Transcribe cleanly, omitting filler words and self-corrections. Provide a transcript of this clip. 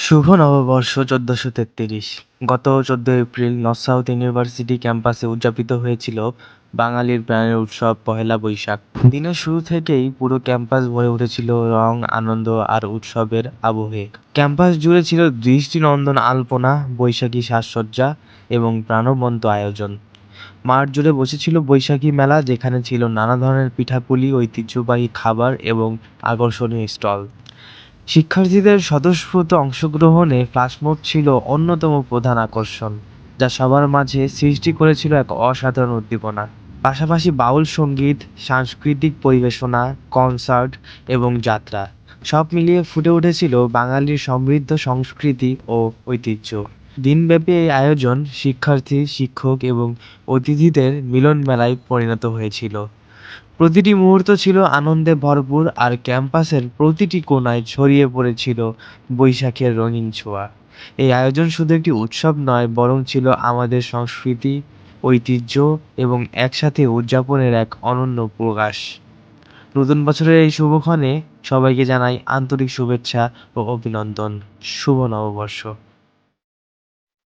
শুভ নববর্ষ ১৪৩৩। গত ১৪ April north south university ক্যাম্পাসে উদযাপিত হয়েছিল বাঙালির প্রাণের উৎসব পহেলা বৈশাখ। দিনের শুরু থেকেই পুরো ক্যাম্পাস ভরে উঠেছিল রং, আনন্দ আর উৎসবের আবহে। ক্যাম্পাস জুড়ে ছিল দৃষ্টিনন্দন আলপনা, বৈশাখী সাজসজ্জা এবং প্রাণবন্ত আয়োজন। মাঠ জুড়ে বসেছিল বৈশাখী মেলা, যেখানে ছিল নানা ধরনের পিঠাপুলি, ঐতিহ্যবাহী খাবার এবং আকর্ষণীয় স্টল। শিক্ষার্থীদের স্বতঃস্ফূর্ত অংশগ্রহণে ফ্ল্যাশমব ছিল অন্যতম প্রধান আকর্ষণ, যা সবার মাঝে সৃষ্টি করেছিল এক অসাধারণ উদ্দীপনা। পাশাপাশি বাউল সঙ্গীত, সাংস্কৃতিক পরিবেশনা, কনসার্ট এবং যাত্রা সব মিলিয়ে ফুটে উঠেছিল বাঙালির সমৃদ্ধ সংস্কৃতি ও ঐতিহ্য। দিনব্যাপী এই আয়োজন শিক্ষার্থী, শিক্ষক এবং অতিথিদের মিলন মেলায় পরিণত হয়েছিল। প্রতিটি মুহূর্ত ছিল আনন্দে ভরপুর, আর ক্যাম্পাসের প্রতিটি কোণায় ছড়িয়ে পড়েছিল বৈশাখের রঙিন ছোঁয়া। এই আয়োজন শুধু একটি উৎসব নয়, বরং ছিল আমাদের সংস্কৃতি, ঐতিহ্য এবং একসাথে উদযাপনের এক অনন্য প্রকাশ। নতুন বছরের এই শুভক্ষণে সবাইকে জানাই আন্তরিক শুভেচ্ছা ও অভিনন্দন। শুভ নববর্ষ।